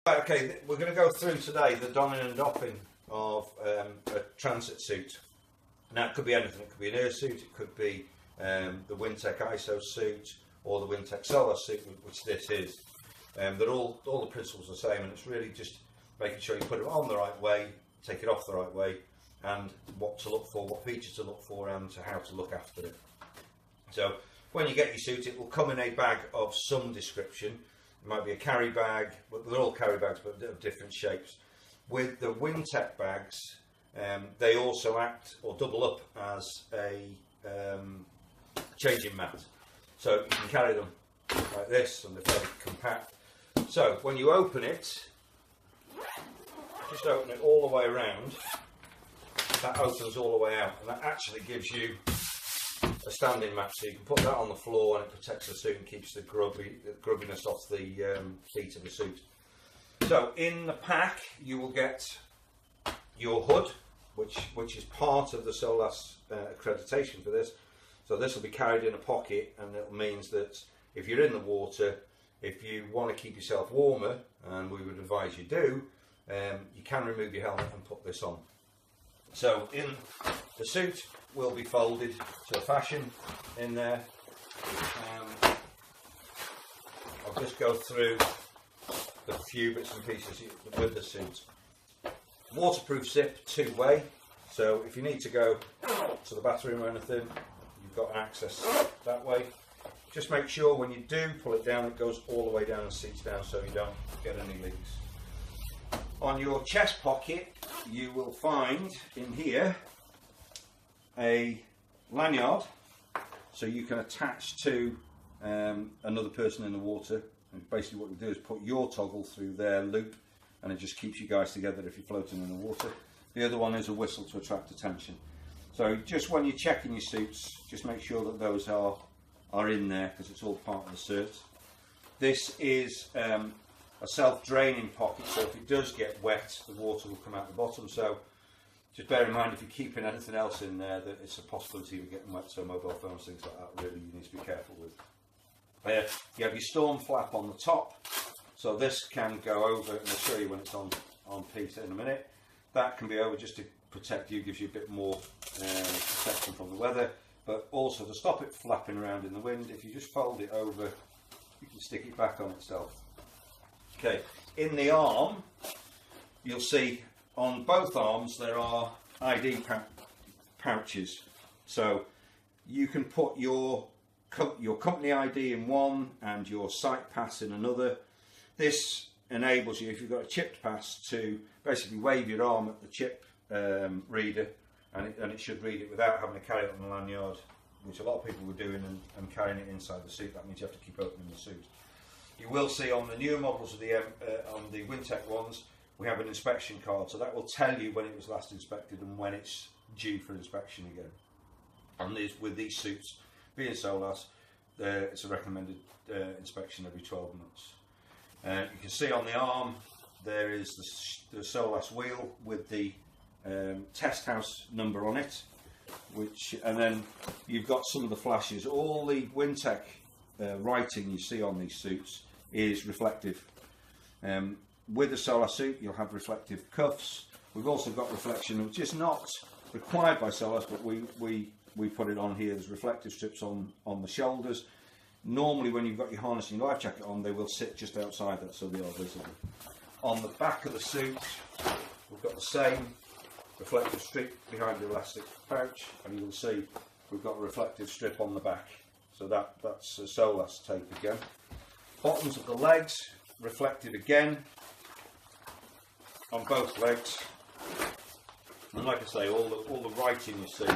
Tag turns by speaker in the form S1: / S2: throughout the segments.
S1: Okay, we're going to go through today the donning and doffing of a transit suit. Now it could be anything. It could be an air suit, it could be the Wintec ISO suit or the Wintec Solar suit, which this is. They're all the principles are the same, and it's really just making sure you put it on the right way, take it off the right way, and what to look for, what features to look for, and how to look after it. So when you get your suit, it will come in a bag of some description. It might be a carry bag, but they're all carry bags, but of different shapes. With the Wintec bags, they also act or double up as a changing mat. So you can carry them like this, and they're very compact. So when you open it, just open it all the way around. That opens all the way out, and that actually gives you a standing mat, so you can put that on the floor and it protects the suit and keeps the grubbiness off the feet of the suit. So in the pack you will get your hood, which is part of the SOLAS accreditation for this. So this will be carried in a pocket, and it means that if you're in the water, if you want to keep yourself warmer, and we would advise you do, you can remove your helmet and put this on. So in the suit will be folded to a fashion in there. I'll just go through the few bits and pieces with the suit. Waterproof zip, two-way, so if you need to go to the bathroom or anything, you've got access that way. Just make sure when you do pull it down, it goes all the way down and seats down, so you don't get any leaks. On your chest pocket, you will find in here a lanyard, so you can attach to another person in the water. And basically what you do is put your toggle through their loop, and it just keeps you guys together if you're floating in the water. The other one is a whistle to attract attention. So just when you're checking your suits, just make sure that those are in there, because it's all part of the cert. This is a self-draining pocket, so if it does get wet, the water will come out the bottom. So just bear in mind, if you're keeping anything else in there, that it's a possibility of getting wet, so mobile phones, things like that, really you need to be careful with. You have your storm flap on the top, so this can go over, and I'll show you when it's on piece in a minute. That can be over just to protect you, gives you a bit more protection from the weather, but also to stop it flapping around in the wind. If you just fold it over, you can stick it back on itself. Okay, in the arm, you'll see on both arms there are ID pouches, so you can put your company ID in one and your site pass in another. This enables you, if you've got a chipped pass, to basically wave your arm at the chip reader, and it should read it without having to carry it on the lanyard, which a lot of people were doing and carrying it inside the suit. That means you have to keep opening the suit. You will see on the newer models of on the Wintec ones, we have an inspection card, so that will tell you when it was last inspected and when it's due for inspection again. And with these suits being SOLAS, it's a recommended inspection every 12 months. You can see on the arm there is the SOLAS wheel with the test house number on it, and then you've got some of the flashes. All the Wintec writing you see on these suits is reflective. With the SOLAS suit you'll have reflective cuffs. We've also got reflection, which is not required by SOLAS, but we put it on here. There's reflective strips on the shoulders. Normally when you've got your harness and your life jacket on, they will sit just outside that, so they are visible. On the back of the suit we've got the same reflective strip behind the elastic pouch, and you will see we've got a reflective strip on the back, so that's a SOLAS tape again. Bottoms of the legs, reflective again on both legs, and like I say, all the writing you see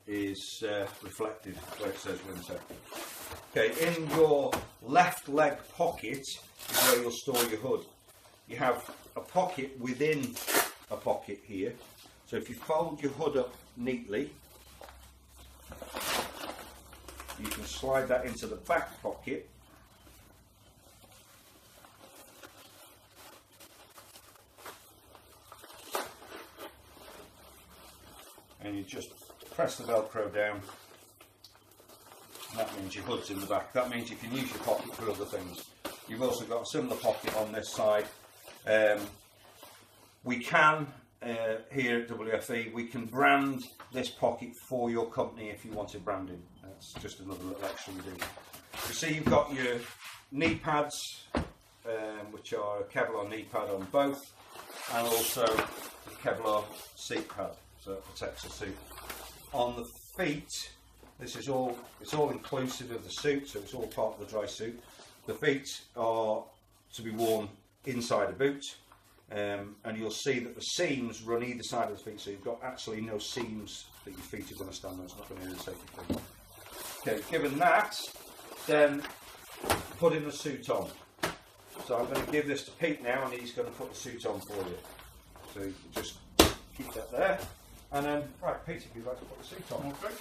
S1: is reflective where it says Wintec. Okay, in your left leg pocket is where you'll store your hood. You have a pocket within a pocket here, so if you fold your hood up neatly, you can slide that into the back pocket, and you just press the Velcro down, and that means your hood's in the back. That means you can use your pocket for other things. You've also got a similar pocket on this side. We can, here at WFE, we can brand this pocket for your company if you wanted branding. That's just another little extra we do. You see you've got your knee pads, which are a Kevlar knee pad on both, and also the Kevlar seat pad, so it protects the suit. On the feet, it's all inclusive of the suit, so it's all part of the dry suit. The feet are to be worn inside a boot, and you'll see that the seams run either side of the feet, so you've got actually no seams that your feet are going to stand on. It's not going to irritate your feet. Okay, given that, then putting the suit on. So I'm going to give this to Pete now, and he's going to put the suit on for you. So you just keep that there, and then, right, Pete, if you'd like to put the suit on. Okay.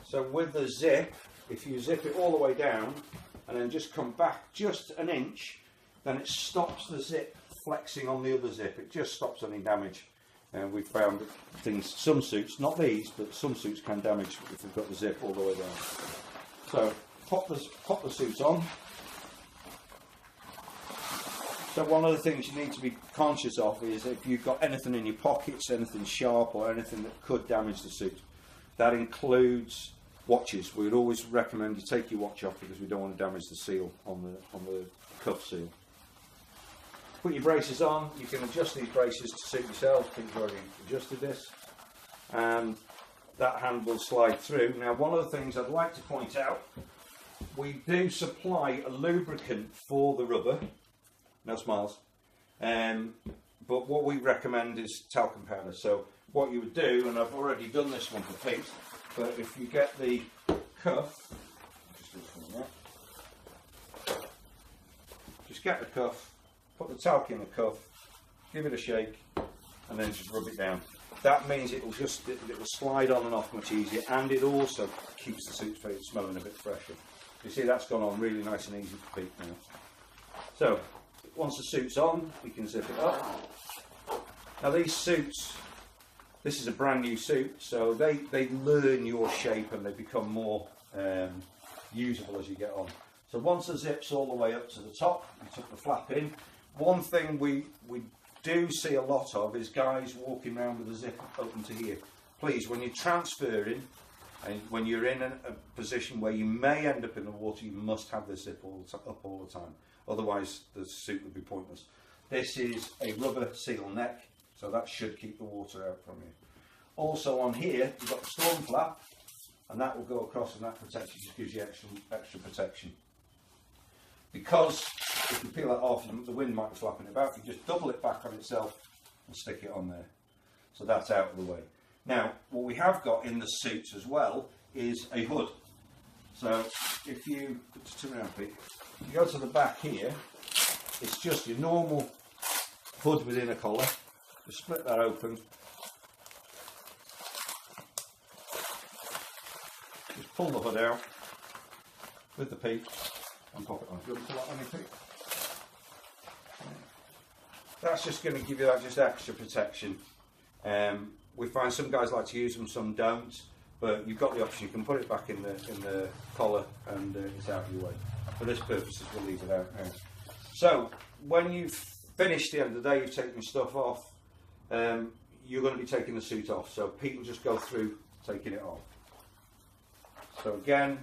S1: So with the zip, if you zip it all the way down and then just come back just an inch, then it stops the zip flexing on the other zip. It just stops any damage. And we've found that things, some suits, not these, but some suits can damage if you've got the zip all the way down. So pop the suit on. So one of the things you need to be conscious of is if you've got anything in your pockets, anything sharp or anything that could damage the suit. That includes watches. We would always recommend you take your watch off because we don't want to damage the seal on the cuff seal. Put your braces on. You can adjust these braces to suit yourself. I think you've already adjusted this, and that hand will slide through. Now, one of the things I'd like to point out, we do supply a lubricant for the rubber. No smiles. But what we recommend is talcum powder. So what you would do, and I've already done this one for Pete, but if you get the cuff, just get the cuff, put the talc in the cuff, give it a shake, and then just rub it down. That means it will slide on and off much easier, and it also keeps the suit smelling a bit fresher. You see that's gone on really nice and easy for Pete now. So once the suit's on, we can zip it up. Now these suits, this is a brand new suit, so they learn your shape and they become more usable as you get on. So once the zip's all the way up to the top, you tuck the flap in. One thing we do see a lot of is guys walking around with the zip open to here. Please, when you're transferring and when you're in a position where you may end up in the water, you must have the zip up all the time. Otherwise, the suit would be pointless. This is a rubber seal neck, so that should keep the water out from you. Also on here, you've got the storm flap, and that will go across, and that protects you, just gives you extra protection. Because if you peel that off, the wind might be flapping about. You just double it back on itself and stick it on there. So that's out of the way. Now, what we have got in the suits as well is a hood. So if you turn around, Pete, you go to the back here, it's just your normal hood within a collar. Just split that open. Just pull the hood out with the peak and pop it on. Do you want to pull that on your peak? That's just going to give you that just extra protection. We find some guys like to use them, some don't, but you've got the option. You can put it back in the collar and it's out of your way. For this purposes, we'll leave it out now. So when you've finished the end of the day, you've taken your stuff off, you're going to be taking the suit off. So Pete will just go through taking it off. So again,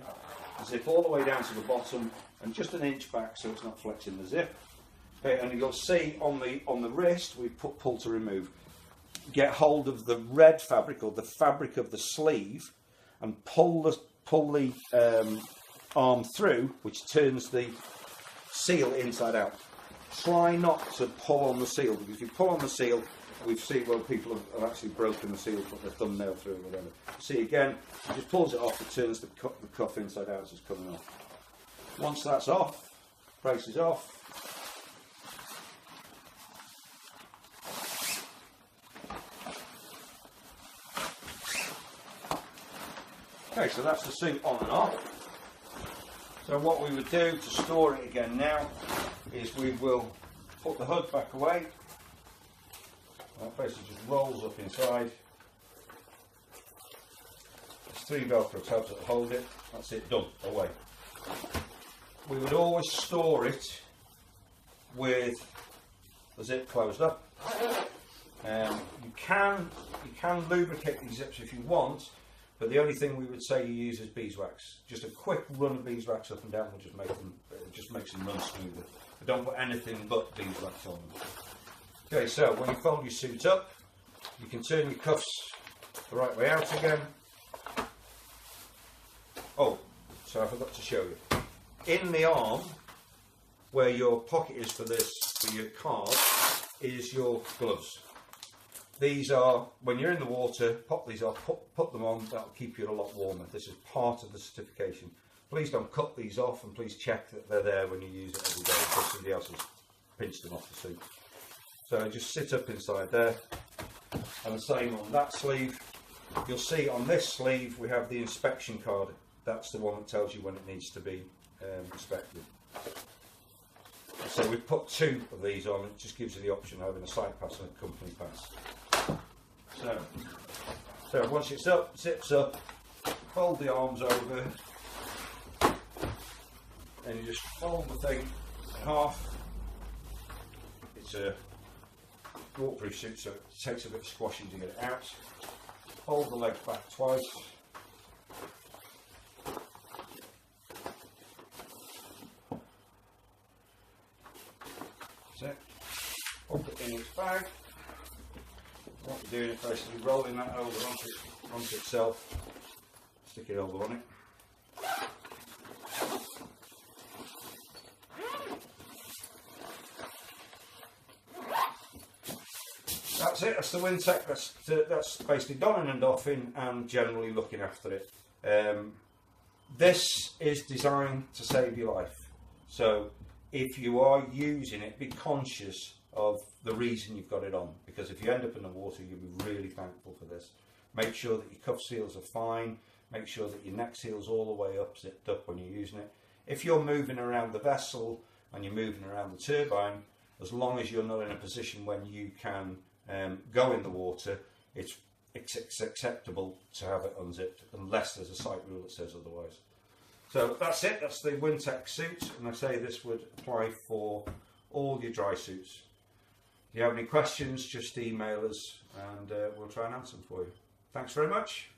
S1: zip all the way down to the bottom and just an inch back so it's not flexing the zip. Okay, and you'll see on the wrist we've put pull to remove. Get hold of the red fabric or the fabric of the sleeve and pull the arm through, which turns the seal inside out. Try not to pull on the seal, because if you pull on the seal, we've seen where people have actually broken the seal, put their thumbnail through or whatever. See again, it just pulls it off, it turns the cuff inside out as it's coming off. Once that's off, brace is off. Okay, so that's the suit on and off. So what we would do to store it again now is we will put the hood back away. That basically just rolls up inside. 3 Velcro tabs that hold it. That's it, done, away. We would always store it with the zip closed up. You can lubricate these zips if you want, but the only thing we would say you use is beeswax. Just a quick run of beeswax up and down will just make them, it just makes them run smoother. But don't put anything but beeswax on them. Okay, so when you fold your suit up, you can turn your cuffs the right way out again. Oh, so I forgot to show you. In the arm, where your pocket is for this, for your card, is your gloves. These are, when you're in the water, pop these off, put them on, that'll keep you a lot warmer. This is part of the certification. Please don't cut these off, and please check that they're there when you use it every day, because somebody else has pinched them off the suit. So just sit up inside there, and the same on that sleeve. You'll see on this sleeve we have the inspection card. That's the one that tells you when it needs to be inspected. So we've put 2 of these on. It just gives you the option of having a side pass and a company pass. So once it's up, zips up, fold the arms over, and you just fold the thing in half. It's a waterproof suit, so it takes a bit of squashing to get it out. Fold the legs back twice. That's it. Pop it in its bag. What we're doing is basically rolling that over onto itself. Stick it over on it. That's it, that's the Wintec, that's basically donning and doffing and generally looking after it. This is designed to save your life. So if you are using it, be conscious of the reason you've got it on, because if you end up in the water, you'll be really thankful for this. Make sure that your cuff seals are fine, make sure that your neck seal's all the way up, zipped up when you're using it. If you're moving around the vessel and you're moving around the turbine, as long as you're not in a position when you can go in the water, it's acceptable to have it unzipped, unless there's a site rule that says otherwise. So that's it, that's the Wintec suit, and I say this would apply for all your dry suits. If you have any questions, just email us and we'll try and answer them for you. Thanks very much.